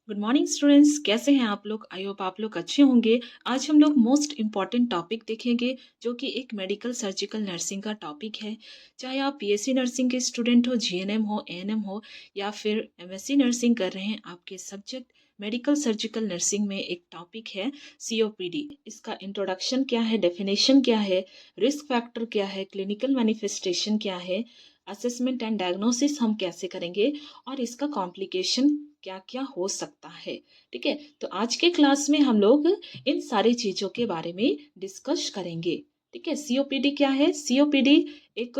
Good morning students, कैसे हैं आप लोग? आई होप आप लोग अच्छे होंगे। आज हम लोग मोस्ट इम्पॉर्टेंट टॉपिक देखेंगे जो कि एक मेडिकल सर्जिकल नर्सिंग का टॉपिक है। चाहे आप बीएससी नर्सिंग के स्टूडेंट हो, जीएनएम हो, एएनएम हो या फिर एमएससी नर्सिंग कर रहे हैं, आपके सब्जेक्ट मेडिकल सर्जिकल नर्सिंग में एक टॉपिक है सीओपीडी। इसका इंट्रोडक्शन क्या है, डेफिनेशन क्या है, रिस्क फैक्टर क्या है, क्लिनिकल मैनिफेस्टेशन क्या है, असेसमेंट एंड डायग्नोसिस हम कैसे करेंगे और इसका कॉम्प्लिकेशन क्या क्या हो सकता है। ठीक है, तो आज के क्लास में हम लोग इन सारी चीजों के बारे में डिस्कस करेंगे। ठीक है, सीओपीडी क्या है? सीओपीडी एक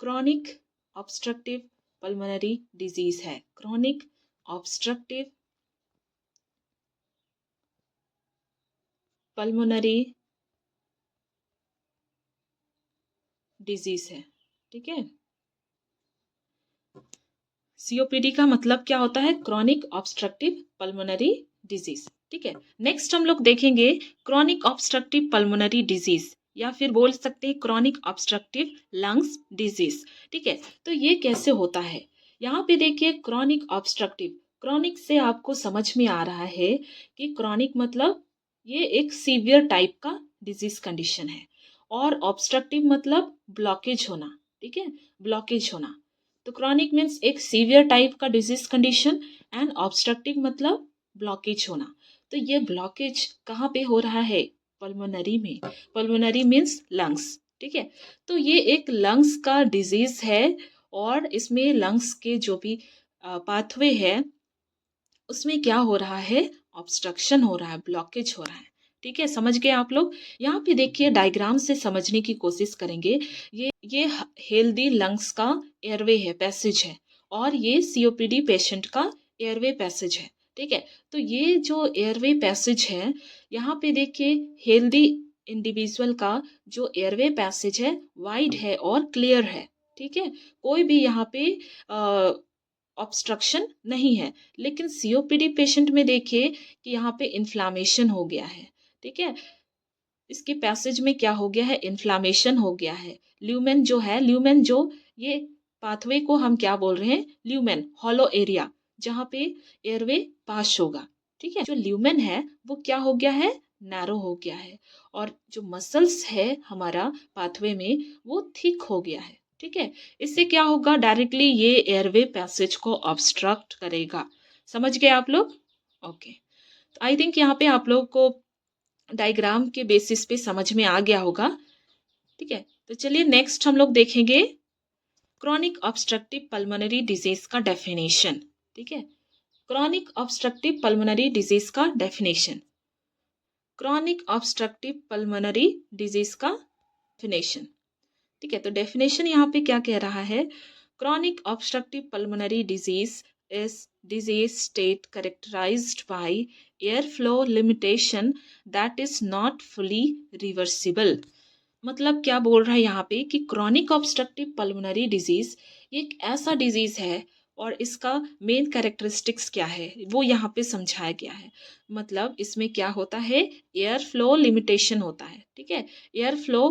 क्रॉनिक ऑब्स्ट्रक्टिव पल्मोनरी डिजीज है। क्रॉनिक ऑब्स्ट्रक्टिव पल्मोनरी डिजीज है। ठीक है, सीओपीडी का मतलब क्या होता है? Chronic obstructive pulmonary disease. ठीक है, नेक्स्ट हम लोग देखेंगे क्रॉनिक ऑब्स्ट्रक्टिव पल्मोनरी डिजीज या फिर बोल सकते हैं क्रॉनिक ऑब्स्ट्रक्टिव लंग्स डिजीज। ठीक है, तो ये कैसे होता है? यहाँ पे देखिए, क्रॉनिक ऑब्स्ट्रक्टिव, क्रॉनिक से आपको समझ में आ रहा है कि क्रॉनिक मतलब ये एक सीवियर टाइप का डिजीज कंडीशन है और ऑब्स्ट्रक्टिव मतलब ब्लॉकेज होना। ठीक है, ब्लॉकेज होना। तो क्रॉनिक मीन्स एक सीवियर टाइप का डिजीज कंडीशन एंड ऑब्स्ट्रक्टिव मतलब ब्लॉकेज होना। तो ये ब्लॉकेज कहाँ पे हो रहा है? पल्मोनरी में। Pulmonary means lungs. ठीक है, तो ये एक लंग्स का डिजीज है और इसमें लंग्स के जो भी पाथवे है उसमें क्या हो रहा है? ऑब्स्ट्रक्शन हो रहा है, ब्लॉकेज हो रहा है। ठीक है, समझ गए आप लोग? यहाँ पे देखिए, डायग्राम से समझने की कोशिश करेंगे। ये हेल्दी लंग्स का एयरवे है, पैसेज है, और ये सीओपीडी पेशेंट का एयरवे पैसेज है। ठीक है, तो ये जो एयरवे पैसेज है, यहाँ पे देखिए हेल्दी इंडिविजुअल का जो एयरवे पैसेज है वाइड है और क्लियर है। ठीक है, कोई भी यहाँ पे ऑब्स्ट्रक्शन नहीं है। लेकिन सीओपीडी पेशेंट में देखिए कि यहाँ पे इन्फ्लामेशन हो गया है। ठीक है, इसके पैसेज में क्या हो गया है? इन्फ्लामेशन हो गया है। ल्यूमेन जो है, ल्यूमेन जो ये पाथवे को हम क्या बोल रहे हैं? ल्यूमेन, हॉलो एरिया जहाँ पे एयरवे पास होगा। ठीक है, जो ल्यूमेन है वो क्या हो गया है? नैरो हो गया है। और जो मसल्स है हमारा पाथवे में वो थिक हो गया है। ठीक है, इससे क्या होगा? डायरेक्टली ये एयरवे पैसेज को ऑब्स्ट्रक्ट करेगा। समझ गए आप लोग? ओके, आई थिंक यहाँ पे आप लोग को डायग्राम के बेसिस पे समझ में आ गया होगा। ठीक है, तो चलिए नेक्स्ट हम लोग देखेंगे क्रॉनिक ऑब्स्ट्रक्टिव पल्मोनरी डिजीज का डेफिनेशन। ठीक है, क्रॉनिक ऑब्स्ट्रक्टिव पल्मोनरी डिजीज का definition. Chronic obstructive pulmonary disease का डेफिनेशन। ठीक है, तो डेफिनेशन यहाँ पे क्या कह रहा है? Chronic obstructive pulmonary disease is disease state characterized by airflow limitation that is not fully reversible। मतलब क्या बोल रहा है यहाँ पे कि क्रॉनिक ऑब्स्ट्रक्टिव पल्मोनरी डिजीज एक ऐसा डिजीज है और इसका मेन कैरेक्टरिस्टिक्स क्या है वो यहाँ पे समझाया गया है। मतलब इसमें क्या होता है? एयर फ्लो लिमिटेशन होता है। ठीक है, एयर फ्लो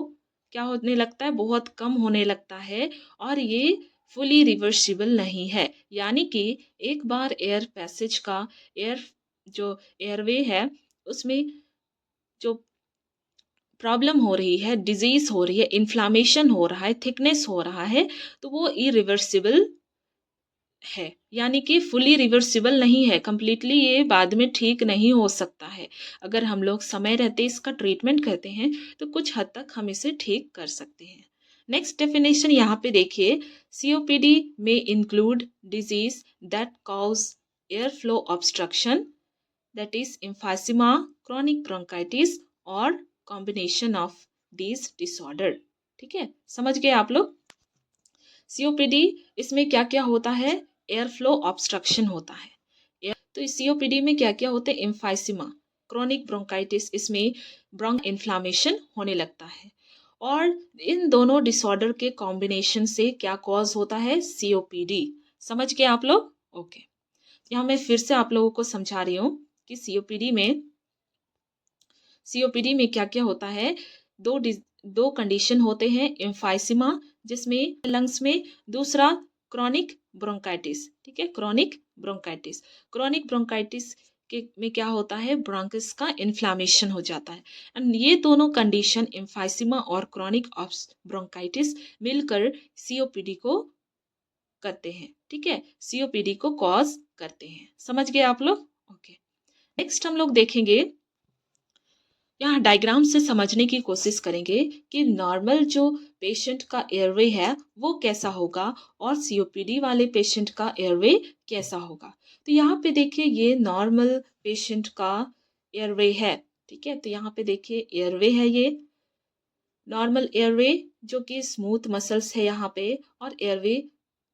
क्या होने लगता है? बहुत कम होने लगता है और ये फुली रिवर्सिबल नहीं है। यानी कि एक बार एयर पैसेज का एयर जो एयरवे है उसमें जो प्रॉब्लम हो रही है, डिजीज हो रही है, इन्फ्लामेशन हो रहा है, थिकनेस हो रहा है, तो वो इरिवर्सिबल है। यानी कि फुली रिवर्सिबल नहीं है, कंप्लीटली ये बाद में ठीक नहीं हो सकता है। अगर हम लोग समय रहते इसका ट्रीटमेंट करते हैं तो कुछ हद तक हम इसे ठीक कर सकते हैं। नेक्स्ट डेफिनेशन यहाँ पे देखिए, सीओपीडी में include disease that cause air flow obstruction, that is emphysema, chronic bronchitis और कॉम्बिनेशन ऑफ दीज डिसऑर्डर। ठीक है, समझ गए आप लोग? सीओपीडी इसमें क्या क्या होता है? एयर फ्लो ऑब्स्ट्रक्शन होता है। तो इस सीओपीडी में क्या क्या होते हैं? एम्फाइसिमा, क्रोनिक ब्रोंकाइटिस, इसमें ब्रोंक इन्फ्लामेशन होने लगता है। और इन दोनों डिसऑर्डर के कॉम्बिनेशन से क्या कॉज होता है? सीओपीडी। समझ गए आप लोग? ओके, यहाँ मैं फिर से आप लोगों को समझा रही हूँ कि सीओपीडी में क्या क्या होता है। दो कंडीशन होते हैं, एम्फाइसिमा जिसमें लंग्स में, दूसरा क्रॉनिक ब्रोंकाइटिस। ठीक है, क्रॉनिक ब्रोंकाइटिस। क्रॉनिक ब्रोंकाइटिस के में क्या होता है, ब्रोंकस का इन्फ्लामेशन हो जाता है। एंड ये दोनों कंडीशन एम्फाइसीमा और क्रॉनिक ब्रोंकाइटिस मिलकर सीओपीडी को करते हैं। ठीक है, सीओपीडी को कॉज करते हैं। समझ गए आप लोग? ओके, नेक्स्ट हम लोग देखेंगे, यहाँ डायग्राम से समझने की कोशिश करेंगे कि नॉर्मल जो पेशेंट का एयरवे है वो कैसा होगा और सीओपीडी वाले पेशेंट का एयरवे कैसा होगा। तो यहाँ पे देखिए ये नॉर्मल पेशेंट का एयरवे है। ठीक है, तो यहाँ पे देखिए एयरवे है, ये नॉर्मल एयरवे जो कि स्मूथ मसल्स है यहाँ पे, और एयरवे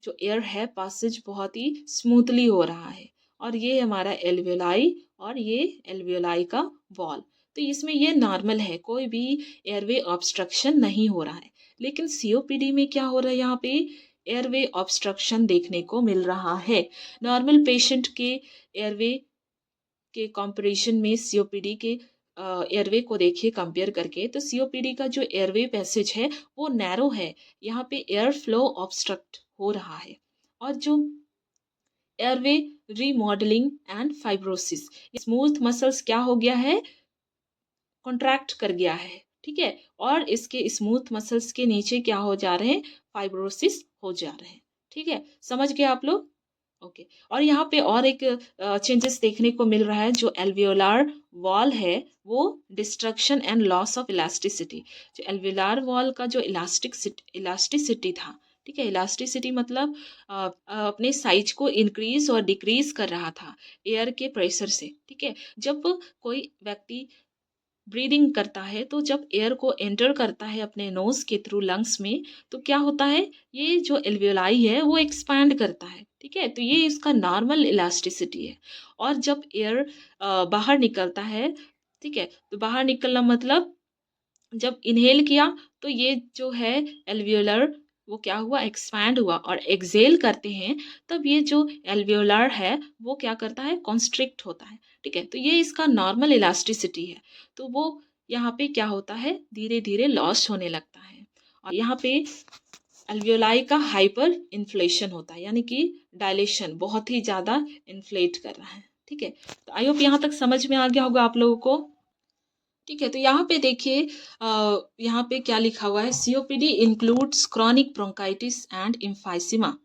जो एयर है पासेज बहुत ही स्मूथली हो रहा है। और ये हमारा एल्वियोलाई और ये एल्वियोलाई का वॉल, तो इसमें ये नॉर्मल है, कोई भी एयरवे ऑब्स्ट्रक्शन नहीं हो रहा है। लेकिन सीओपीडी में क्या हो रहा है, यहाँ पे एयरवे ऑब्स्ट्रक्शन देखने को मिल रहा है। नॉर्मल पेशेंट के एयरवे के कंपैरिजन में सीओपीडी के एयरवे को देखिए कंपेयर करके, तो सीओपीडी का जो एयरवे पैसेज है वो नैरो है, यहाँ पे एयर फ्लो ऑब्स्ट्रक्ट हो रहा है। और जो airway remodelling and fibrosis, smooth muscles क्या हो गया है, कॉन्ट्रैक्ट कर गया है। ठीक है, और इसके स्मूथ मसल्स के नीचे क्या हो जा रहे हैं, फाइब्रोसिस हो जा रहे हैं। ठीक है, समझ गए आप लोग? ओके, और यहाँ पे और एक चेंजेस देखने को मिल रहा है, जो एल्वियोलार वॉल है वो destruction and loss of elasticity. जो एल्वियोलार वॉल का जो इलास्टिसिटी था, ठीक है, इलास्टिसिटी मतलब अपने साइज को इंक्रीज और डिक्रीज कर रहा था एयर के प्रेशर से। ठीक है, जब कोई व्यक्ति ब्रीदिंग करता है तो जब एयर को एंटर करता है अपने नोज के थ्रू लंग्स में, तो क्या होता है, ये जो एल्वियोलाई है वो एक्सपैंड करता है। ठीक है, तो ये इसका नॉर्मल इलास्टिसिटी है। और जब एयर बाहर निकलता है, ठीक है, तो बाहर निकलना मतलब जब इनहेल किया तो ये जो है एल्वियोलर वो क्या हुआ, एक्सपैंड हुआ, और एक्सेल करते हैं तब ये जो एल्वियोलर है वो क्या करता है, कॉन्स्ट्रिक्ट होता है। ठीक है, तो ये इसका नॉर्मल इलास्टिसिटी है। तो वो यहाँ पे क्या होता है, धीरे धीरे लॉस होने लगता है। और यहाँ पे एल्वियोलाई का हाइपर इन्फ्लेशन होता है, यानी कि डायलेशन बहुत ही ज़्यादा इन्फ्लेट कर रहा है। ठीक है, तो आई होप यहाँ तक समझ में आ गया होगा आप लोगों को। ठीक है, तो यहाँ पे देखिए यहाँ पे क्या लिखा हुआ है, COPD includes chronic bronchitis and emphysema.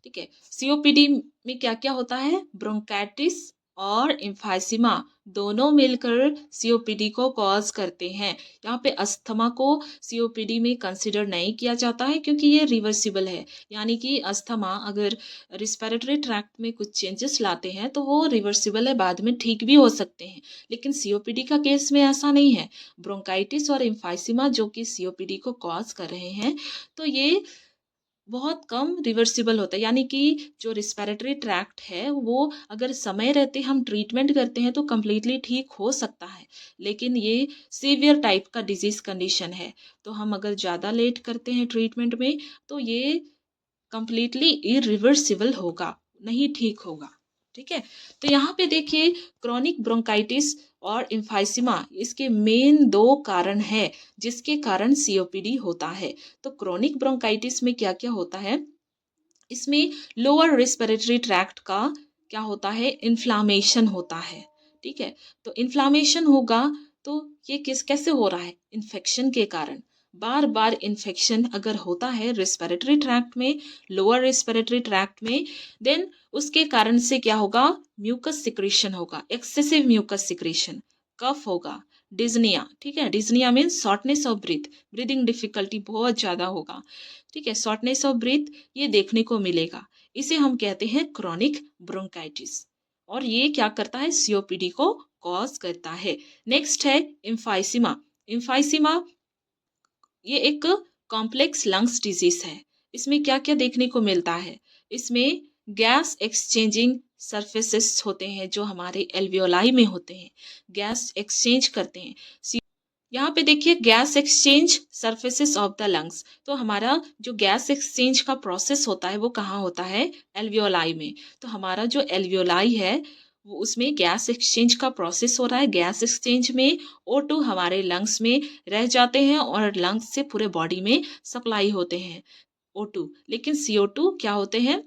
ठीक है, सीओपीडी में क्या क्या होता है, ब्रोंकाइटिस और इम्फाइसीमा दोनों मिलकर सीओपीडी को कॉज करते हैं। यहाँ पे अस्थमा को सीओपीडी में कंसिडर नहीं किया जाता है क्योंकि ये रिवर्सिबल है, यानी कि अस्थमा अगर रिस्पिरेटरी ट्रैक्ट में कुछ चेंजेस लाते हैं तो वो रिवर्सिबल है, बाद में ठीक भी हो सकते हैं। लेकिन सीओपीडी का केस में ऐसा नहीं है। ब्रोंकाइटिस और इम्फाइसीमा जो कि सीओपीडी को कॉज कर रहे हैं, तो ये बहुत कम रिवर्सिबल होता है, यानी कि जो रिस्पिरेटरी ट्रैक्ट है वो अगर समय रहते हम ट्रीटमेंट करते हैं तो कम्प्लीटली ठीक हो सकता है। लेकिन ये सीवियर टाइप का डिजीज कंडीशन है, तो हम अगर ज़्यादा लेट करते हैं ट्रीटमेंट में तो ये कम्प्लीटली इरिवर्सिबल होगा, नहीं ठीक होगा। ठीक है, तो यहाँ पे देखिए क्रॉनिक ब्रोंकाइटिस और इम्फाइसीमा इसके मेन दो कारण है जिसके कारण सीओपीडी होता है। तो क्रॉनिक ब्रोंकाइटिस में क्या क्या होता है, इसमें लोअर रेस्पिरेटरी ट्रैक्ट का क्या होता है, इन्फ्लामेशन होता है। ठीक है, तो इन्फ्लामेशन होगा तो ये किस कैसे हो रहा है, इन्फेक्शन के कारण। बार बार इन्फेक्शन अगर होता है रेस्पिरेटरी ट्रैक्ट में, लोअर रेस्पिरेटरी ट्रैक्ट में, देन उसके कारण से क्या होगा, म्यूकस सिक्रीशन होगा, एक्सेसिव म्यूकस सिक्रीशन, कफ होगा, डिज्निया। ठीक है, डिज्निया means shortness of breath, breathing difficulty बहुत ज़्यादा होगा। ठीक है, शॉर्टनेस ऑफ ब्रीथ ये देखने को मिलेगा। इसे हम कहते हैं क्रॉनिक ब्रोंकाइटिस, और ये क्या करता है, सीओपीडी को कॉज करता है। नेक्स्ट है इम्फाइसीमा। इम्फाइसीमा ये एक कॉम्प्लेक्स लंग्स डिजीज है। इसमें क्या क्या देखने को मिलता है, इसमें गैस एक्सचेंजिंग सरफेसेस होते हैं जो हमारे एल्वियोलाई में होते हैं, गैस एक्सचेंज करते हैं। यहाँ पे देखिए gas exchange surfaces of the lungs, तो हमारा जो गैस एक्सचेंज का प्रोसेस होता है वो कहाँ होता है, एल्वियोलाई में। तो हमारा जो एल्वियोलाई है वो उसमें गैस एक्सचेंज का प्रोसेस हो रहा है। गैस एक्सचेंज में O2 हमारे लंग्स में रह जाते हैं और लंग्स से पूरे बॉडी में सप्लाई होते हैं O2। लेकिन CO2 क्या होते हैं,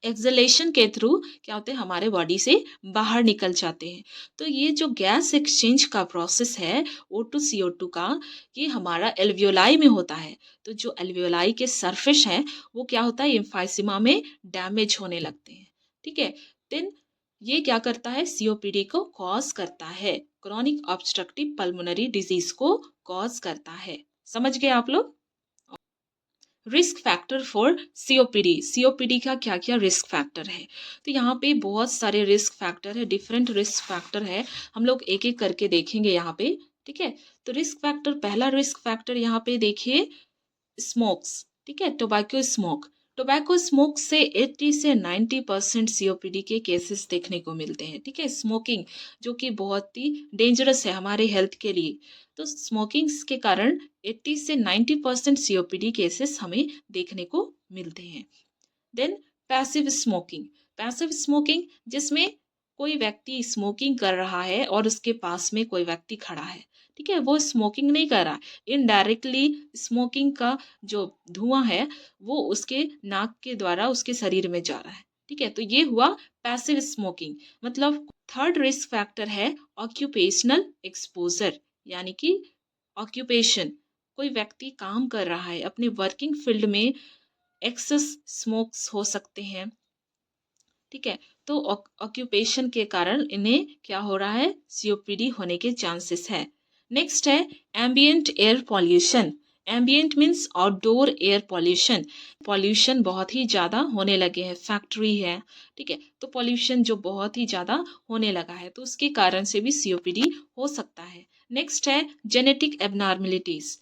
एक्सलेशन के थ्रू क्या होते हैं, हमारे बॉडी से बाहर निकल जाते हैं। तो ये जो गैस एक्सचेंज का प्रोसेस है O2 CO2 का, ये हमारा एल्वियोलाई में होता है। तो जो एल्वियोलाई के सरफेस है वो क्या होता है, एम्फाइसीमा में डैमेज होने लगते हैं। ठीक है, देन ये क्या करता है, सीओपीडी को कॉज करता है, क्रॉनिक ऑब्स्ट्रक्टिव पल्मोनरी डिजीज को कॉज करता है। समझ गए आप लोग? Risk factor for COPD, COPD का क्या क्या रिस्क फैक्टर है? तो यहाँ पे बहुत सारे रिस्क फैक्टर है, डिफरेंट रिस्क फैक्टर है, हम लोग एक एक करके देखेंगे यहाँ पे। ठीक है, तो रिस्क फैक्टर, पहला रिस्क फैक्टर यहाँ पे देखिए, स्मोक्स। ठीक है, टोबैको स्मोक। टोबैको स्मोक से 80 से 90% सीओपीडी के केसेस देखने को मिलते हैं। ठीक है, स्मोकिंग जो कि बहुत ही डेंजरस है हमारे हेल्थ के लिए, तो स्मोकिंग के कारण 80 से 90% सीओपीडी केसेस हमें देखने को मिलते हैं। Then passive smoking, passive smoking जिसमें कोई व्यक्ति स्मोकिंग कर रहा है और उसके पास में कोई व्यक्ति खड़ा है। ठीक है, वो स्मोकिंग नहीं कर रहा, इनडायरेक्टली स्मोकिंग का जो धुआं है वो उसके नाक के द्वारा उसके शरीर में जा रहा है। ठीक है, तो ये हुआ पैसिव स्मोकिंग। मतलब थर्ड रिस्क फैक्टर है ऑक्यूपेशनल एक्सपोजर, यानी कि ऑक्यूपेशन, कोई व्यक्ति काम कर रहा है अपने वर्किंग फील्ड में, एक्सेस स्मोक्स हो सकते हैं। ठीक है, तो ऑक्यूपेशन के कारण इन्हें क्या हो रहा है, सीओपीडी होने के चांसेस है। नेक्स्ट है ambient air pollution. Ambient means outdoor air pollution, pollution बहुत ही ज़्यादा होने लगे हैं, फैक्ट्री है। ठीक है, तो पॉल्यूशन जो बहुत ही ज़्यादा होने लगा है तो उसके कारण से भी सीओपीडी हो सकता है। नेक्स्ट है जेनेटिक एबनॉर्मेलिटीज।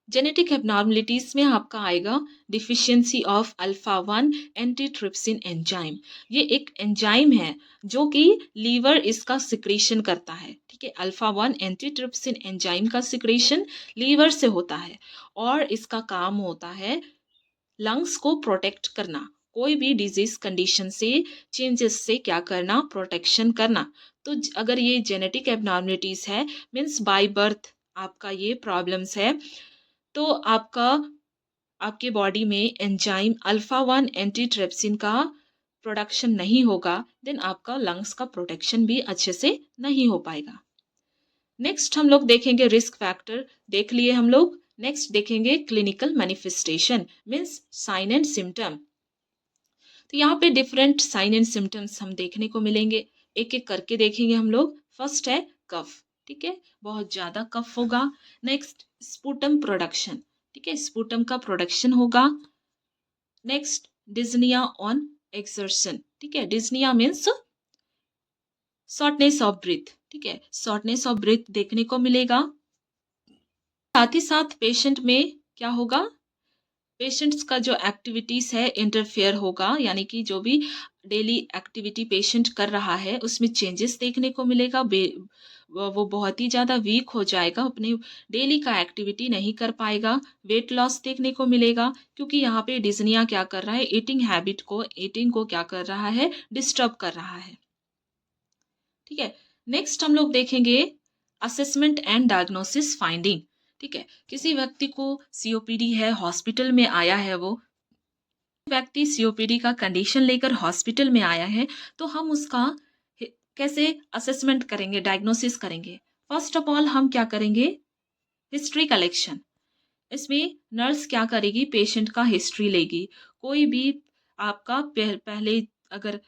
जेनेटिक एबनॉर्मलिटीज में आपका आएगा deficiency of alpha 1 antitrypsin enzyme. ये एक एंजाइम है जो कि लीवर इसका सिक्रीशन करता है। ठीक है, अल्फा 1 एंटीट्रिप्सिन एंजाइम का सिक्रीशन लीवर से होता है और इसका काम होता है लंग्स को प्रोटेक्ट करना, कोई भी डिजीज कंडीशन से, चेंजेस से क्या करना, प्रोटेक्शन करना। तो अगर ये जेनेटिक एबनॉर्मलिटीज है, मीन्स बाय बर्थ आपका ये प्रॉब्लम्स है, तो आपका आपके बॉडी में एंजाइम अल्फा 1 एंटीट्रिप्सिन का प्रोडक्शन नहीं होगा, देन आपका लंग्स का प्रोटेक्शन भी अच्छे से नहीं हो पाएगा। नेक्स्ट हम लोग देखेंगे रिस्क फैक्टर, देख लिए हम लोग। नेक्स्ट देखेंगे clinical manifestation, means sign and symptom. तो यहाँ पे डिफरेंट साइन एंड सिम्टम्स हम देखने को मिलेंगे, एक एक करके देखेंगे हम लोग। फर्स्ट है कफ। ठीक है, बहुत ज़्यादा कफ होगा। Next sputum production. ठीक है, स्पुटम का प्रोडक्शन होगा। Next डिज्निया on exertion. ठीक है, डिज्निया मीन्स शॉर्टनेस ऑफ ब्रीथ। ठीक है, शॉर्टनेस ऑफ ब्रीथ देखने को मिलेगा। साथ ही साथ पेशेंट में क्या होगा, पेशेंट्स का जो एक्टिविटीज़ है इंटरफेयर होगा, यानी कि जो भी डेली एक्टिविटी पेशेंट कर रहा है उसमें चेंजेस देखने को मिलेगा। वो बहुत ही ज़्यादा वीक हो जाएगा, अपने डेली का एक्टिविटी नहीं कर पाएगा। वेट लॉस देखने को मिलेगा, क्योंकि यहाँ पे डिज्निया क्या कर रहा है, ईटिंग हैबिट को, ईटिंग को क्या कर रहा है, डिस्टर्ब कर रहा है। ठीक है, नेक्स्ट हम लोग देखेंगे असेसमेंट एंड डायग्नोसिस फाइंडिंग। ठीक है, किसी व्यक्ति को सीओपीडी है, हॉस्पिटल में आया है, वो व्यक्ति सीओपीडी का कंडीशन लेकर हॉस्पिटल में आया है, तो हम उसका कैसे असेसमेंट करेंगे, डायग्नोसिस करेंगे। फर्स्ट ऑफ ऑल हम क्या करेंगे, हिस्ट्री कलेक्शन। इसमें नर्स क्या करेगी, पेशेंट का हिस्ट्री लेगी। कोई भी आपका पहले अगर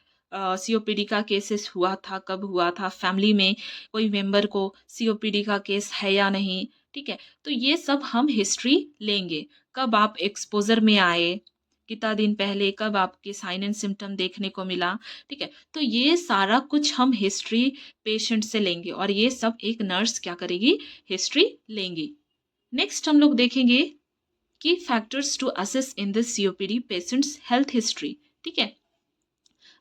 सीओपीडी का केसेस हुआ था, कब हुआ था, फैमिली में कोई मेंबर को सीओपीडी का केस है या नहीं। ठीक है, तो ये सब हम हिस्ट्री लेंगे। कब आप एक्सपोजर में आए, कितना दिन पहले, कब आपके साइन एंड सिम्टम देखने को मिला। ठीक है, तो ये सारा कुछ हम हिस्ट्री पेशेंट से लेंगे और ये सब एक नर्स क्या करेगी, हिस्ट्री लेंगी। नेक्स्ट हम लोग देखेंगे की factors to assess in the COPD patients health history. ठीक है,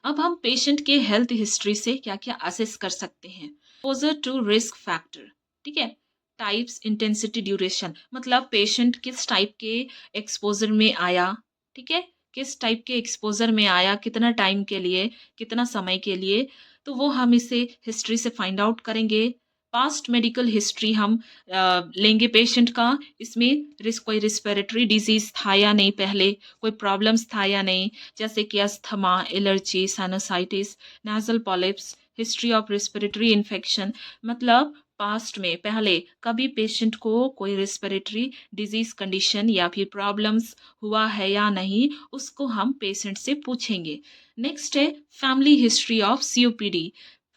अब हम पेशेंट के हेल्थ हिस्ट्री से क्या क्या असेस कर सकते हैं। Exposure to risk factor. ठीक है, टाइप्स, इंटेंसिटी, ड्यूरेशन, मतलब पेशेंट किस टाइप के एक्सपोजर में आया। ठीक है, किस टाइप के एक्सपोजर में आया, कितना टाइम के लिए, कितना समय के लिए, तो वो हम इसे हिस्ट्री से फाइंड आउट करेंगे। पास्ट मेडिकल हिस्ट्री हम लेंगे पेशेंट का, इसमें कोई रिस्पिरेटरी डिजीज था या नहीं, पहले कोई प्रॉब्लम्स था या नहीं, जैसे कि asthma, allergy, sinusitis, nasal polyps, history of respiratory infection. मतलब पास्ट में पहले कभी पेशेंट को कोई रिस्पिरेटरी डिजीज कंडीशन या फिर प्रॉब्लम्स हुआ है या नहीं, उसको हम पेशेंट से पूछेंगे। नेक्स्ट है family history of COPD.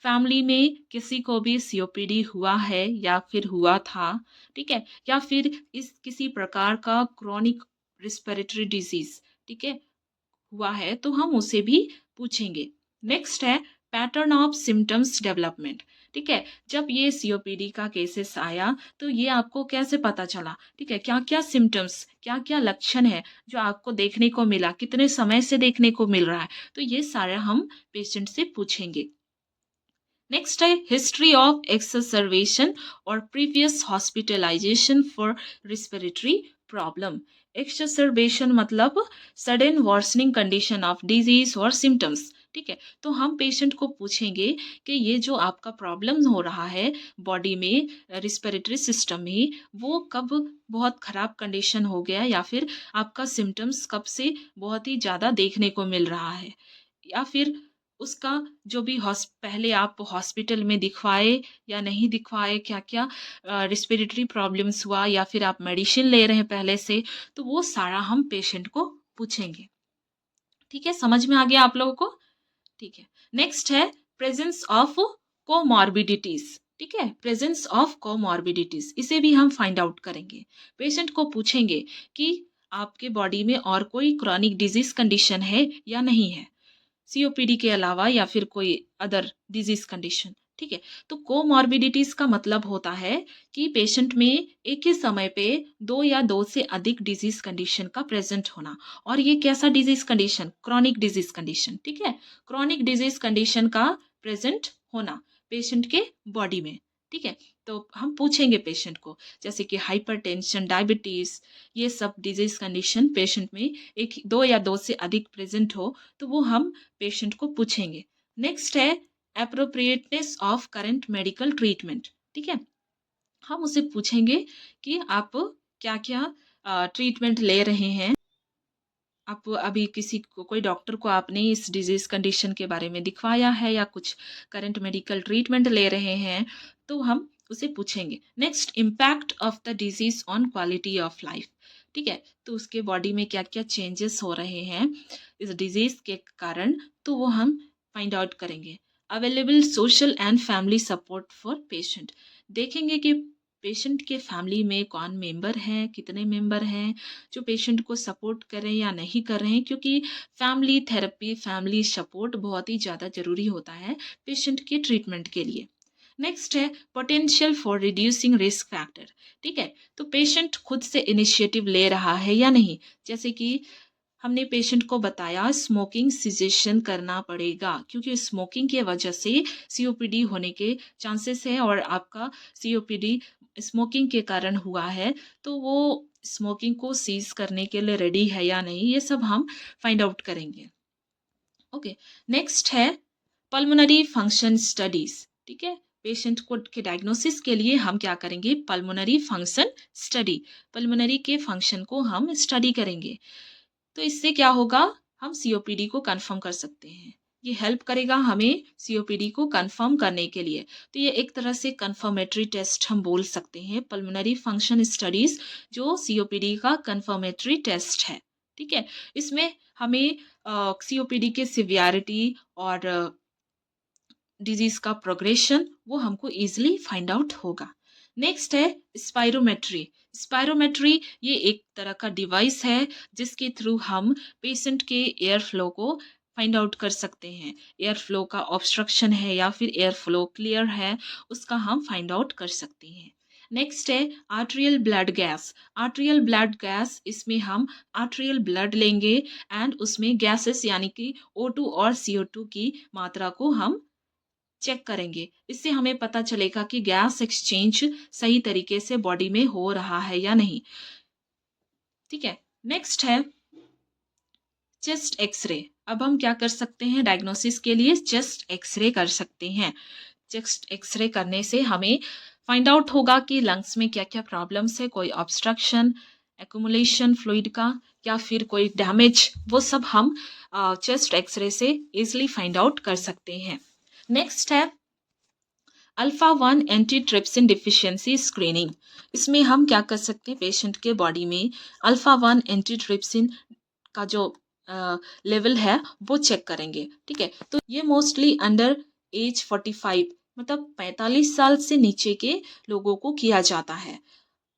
Family में किसी को भी सीओपीडी हुआ है या फिर हुआ था, ठीक है, या फिर इस किसी प्रकार का क्रॉनिक रिस्पिरेटरी डिजीज, ठीक है, हुआ है, तो हम उसे भी पूछेंगे। नेक्स्ट है पैटर्न ऑफ सिम्टम्स डेवलपमेंट। ठीक है, जब ये सीओपीडी का केसेस आया तो ये आपको कैसे पता चला, ठीक है, क्या क्या सिम्टम्स, क्या क्या लक्षण है जो आपको देखने को मिला, कितने समय से देखने को मिल रहा है, तो ये सारा हम पेशेंट से पूछेंगे। नेक्स्ट है हिस्ट्री ऑफ एक्सरवेशन और previous hospitalisation for respiratory problem. Exacerbation मतलब sudden worsening condition of disease और सिम्टम्स। ठीक है, तो हम पेशेंट को पूछेंगे कि ये जो आपका प्रॉब्लम हो रहा है बॉडी में, रिस्पिरेटरी सिस्टम में, वो कब बहुत ख़राब कंडीशन हो गया, या फिर आपका सिम्टम्स कब से बहुत ही ज़्यादा देखने को मिल रहा है, या फिर उसका जो भी पहले आप हॉस्पिटल में दिखवाए या नहीं दिखवाए, क्या क्या रिस्पिरेटरी प्रॉब्लम्स हुआ, या फिर आप मेडिसिन ले रहे हैं पहले से, तो वो सारा हम पेशेंट को पूछेंगे। ठीक है, समझ में आ गया आप लोगों को? ठीक है, नेक्स्ट है प्रेजेंस ऑफ कोमॉर्बिडिटीज। ठीक है, प्रेजेंस ऑफ कोमॉर्बिडिटीज, इसे भी हम फाइंड आउट करेंगे। पेशेंट को पूछेंगे कि आपके बॉडी में और कोई क्रॉनिक डिजीज कंडीशन है या नहीं है, सीओपीडी के अलावा, या फिर कोई अदर डिजीज कंडीशन। ठीक है, तो कोमॉर्बिडिटीज का मतलब होता है कि पेशेंट में एक ही समय पे दो या दो से अधिक डिजीज कंडीशन का प्रेजेंट होना। और ये कैसा disease condition? Chronic disease condition. ठीक है, क्रॉनिक डिजीज कंडीशन का प्रेजेंट होना पेशेंट के बॉडी में। ठीक है, तो हम पूछेंगे पेशेंट को, जैसे कि हाइपरटेंशन, डायबिटीज, ये सब डिजीज कंडीशन पेशेंट में एक दो या दो से अधिक प्रेजेंट हो, तो वो हम पेशेंट को पूछेंगे। नेक्स्ट है appropriateness of current medical treatment. ठीक है, हम उसे पूछेंगे कि आप क्या क्या ट्रीटमेंट ले रहे हैं, आप अभी किसी को, कोई डॉक्टर को आपने इस डिजीज कंडीशन के बारे में दिखवाया है, या कुछ करंट मेडिकल ट्रीटमेंट ले रहे हैं, तो हम उसे पूछेंगे। Next, impact of the disease on quality of life. ठीक है, तो उसके बॉडी में क्या क्या चेंजेस हो रहे हैं इस डिजीज के कारण, तो वो हम फाइंड आउट करेंगे। Available social and family support for patient, देखेंगे कि पेशेंट के फैमिली में कौन मेंबर हैं, कितने मेंबर हैं जो पेशेंट को सपोर्ट करें या नहीं कर रहे हैं, क्योंकि फैमिली थेरेपी, फैमिली सपोर्ट बहुत ही ज़्यादा ज़रूरी होता है पेशेंट के ट्रीटमेंट के लिए। नेक्स्ट है potential for reducing risk factor. ठीक है, तो पेशेंट खुद से इनिशिएटिव ले रहा है या नहीं, जैसे कि हमने पेशेंट को बताया स्मोकिंग सिजेशन करना पड़ेगा, क्योंकि स्मोकिंग की वजह से सीओपीडी होने के चांसेस है, और आपका सीओपीडी स्मोकिंग के कारण हुआ है, तो वो स्मोकिंग को सीज करने के लिए रेडी है या नहीं, ये सब हम फाइंड आउट करेंगे। ओके, नेक्स्ट है पल्मोनरी फंक्शन स्टडीज। ठीक है, पेशेंट को के डायग्नोसिस के लिए हम क्या करेंगे? पल्मोनरी फंक्शन स्टडी, पल्मोनरी के फंक्शन को हम स्टडी करेंगे। तो इससे क्या होगा? हम सीओपीडी को कंफर्म कर सकते हैं, ये हेल्प करेगा हमें सीओपीडी को कंफर्म करने के लिए। तो ये एक तरह से कंफर्मेटरी टेस्ट हम बोल सकते हैं, पल्मोनरी फंक्शन स्टडीज जो सीओपीडी का कंफर्मेटरी टेस्ट है। ठीक है, इसमें हमें सीओपीडी के सिवियरिटी और डिजीज का प्रोग्रेशन वो हमको इजीली फाइंड आउट होगा। नेक्स्ट है स्पायरोमेट्री। स्पायरोमेट्री ये एक तरह का डिवाइस है जिसके थ्रू हम पेशेंट के एयर फ्लो को फाइंड आउट कर सकते हैं। एयर फ्लो का ऑब्स्ट्रक्शन है या फिर एयर फ्लो क्लियर है, उसका हम फाइंड आउट कर सकते हैं। नेक्स्ट है arterial blood gas. Arterial blood gas, इसमें हम आर्ट्रियल ब्लड लेंगे एंड उसमें गैसेस यानी कि O2 और CO2 की मात्रा को हम चेक करेंगे। इससे हमें पता चलेगा कि गैस एक्सचेंज सही तरीके से बॉडी में हो रहा है या नहीं। ठीक है, नेक्स्ट है चेस्ट एक्सरे। अब हम क्या कर सकते हैं? डायग्नोसिस के लिए चेस्ट एक्सरे कर सकते हैं। चेस्ट एक्सरे करने से हमें फाइंड आउट होगा कि लंग्स में क्या क्या प्रॉब्लम्स है, कोई ऑब्स्ट्रक्शन, एक्यूमुलेशन फ्लूइड का या फिर कोई डैमेज, वो सब हम चेस्ट एक्सरे से इजिली फाइंड आउट कर सकते हैं। नेक्स्ट है अल्फा 1 एंटीट्रिप्सिन डिफिशियंसी स्क्रीनिंग। इसमें हम क्या कर सकते हैं, पेशेंट के बॉडी में अल्फा 1 एंटीट्रिप्सिन का जो लेवल है वो चेक करेंगे। ठीक है, तो ये मोस्टली अंडर एज 45 मतलब 45 साल से नीचे के लोगों को किया जाता है।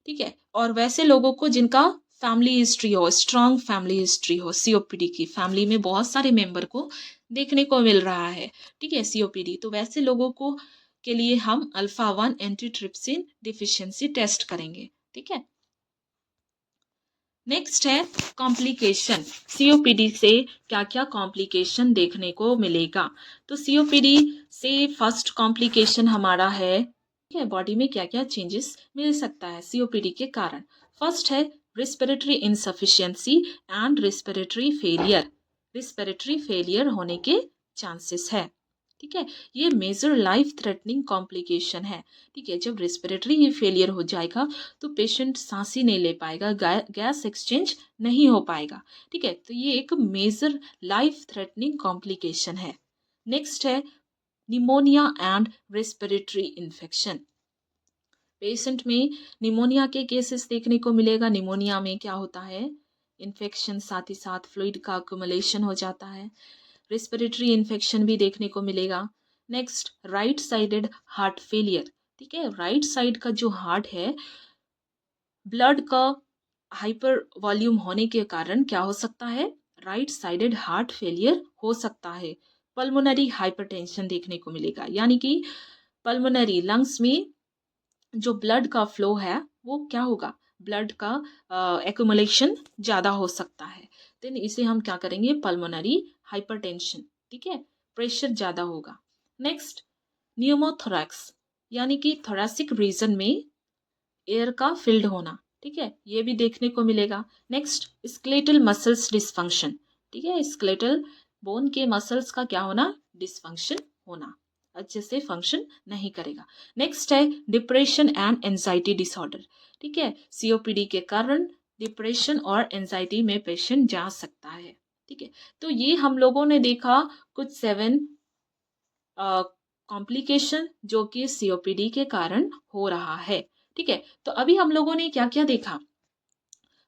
ठीक है, और वैसे लोगों को जिनका फैमिली हिस्ट्री हो, स्ट्रॉन्ग फैमिली हिस्ट्री हो, सीओपीडी की, फैमिली में बहुत सारे मेंबर को देखने को मिल रहा है। ठीक है, सीओपीडी, तो वैसे लोगों को के लिए हम अल्फा 1 एंटीट्रिप्सिन डिफिशियंसी टेस्ट करेंगे। ठीक है, नेक्स्ट है कॉम्प्लिकेशन। सीओपीडी से क्या क्या कॉम्प्लिकेशन देखने को मिलेगा, तो सीओपीडी से फर्स्ट कॉम्प्लिकेशन हमारा है, ठीक है, बॉडी में क्या क्या चेंजेस मिल सकता है सीओपीडी के कारण। फर्स्ट है respiratory insufficiency and respiratory failure. Respiratory failure होने के चांसेस है। ठीक है, ये मेजर लाइफ थ्रेटनिंग कॉम्प्लिकेशन है। ठीक है, जब रिस्पिरेटरी ही फेलियर हो जाएगा तो पेशेंट सांस ही नहीं ले पाएगा, गैस एक्सचेंज नहीं हो पाएगा। ठीक है, तो ये एक मेजर लाइफ थ्रेटनिंग कॉम्प्लिकेशन है। नेक्स्ट है pneumonia and respiratory infection. Patient में निमोनिया के केसेस देखने को मिलेगा। निमोनिया में क्या होता है, इन्फेक्शन, साथ ही साथ फ्लूइड का अक्यूमुलेशन हो जाता है। रेस्पिरेटरी इन्फेक्शन भी देखने को मिलेगा। Next right sided heart failure. ठीक है, राइट साइड का जो हार्ट है, ब्लड का हाइपर वॉल्यूम होने के कारण क्या हो सकता है, राइट साइडेड हार्ट फेलियर हो सकता है। पल्मोनरी हाइपरटेंशन देखने को मिलेगा, यानी कि पल्मोनरी लंग्स में जो ब्लड का फ्लो है वो क्या होगा, ब्लड का एक्यूमुलेशन ज़्यादा हो सकता है। देन इसे हम क्या करेंगे, पल्मोनरी हाइपरटेंशन। ठीक है, प्रेशर ज़्यादा होगा। नेक्स्ट न्यूमोथोरैक्स, यानी कि थोरैसिक रीजन में एयर का फिल्ड होना। ठीक है, ये भी देखने को मिलेगा। Next skeletal muscles dysfunction. ठीक है, स्केलेटल बोन के मसल्स का क्या होना, डिसफंक्शन होना, अच्छे से फंक्शन नहीं करेगा। नेक्स्ट है डिप्रेशन एंड एंजाइटी डिसऑर्डर। ठीक है, सीओपीडी के कारण डिप्रेशन और एंजाइटी में पेशेंट जा सकता है। ठीक है, तो ये हम लोगों ने देखा कुछ 7 कॉम्प्लिकेशन जो कि सीओपीडी के कारण हो रहा है। ठीक है, तो अभी हम लोगों ने क्या क्या देखा,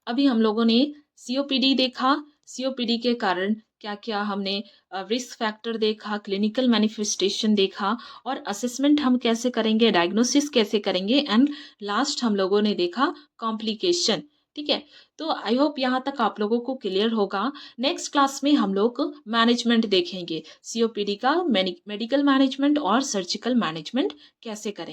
अभी हम लोगों ने सीओपीडी देखा, सीओपीडी के कारण क्या क्या हमने रिस्क फैक्टर देखा, क्लिनिकल मैनिफेस्टेशन देखा, और असेसमेंट हम कैसे करेंगे, डायग्नोसिस कैसे करेंगे, एंड लास्ट हम लोगों ने देखा कॉम्प्लिकेशन। ठीक है, तो आई होप यहाँ तक आप लोगों को क्लियर होगा। नेक्स्ट क्लास में हम लोग मैनेजमेंट देखेंगे, सीओपीडी का मेडिकल मैनेजमेंट और सर्जिकल मैनेजमेंट कैसे करेंगे।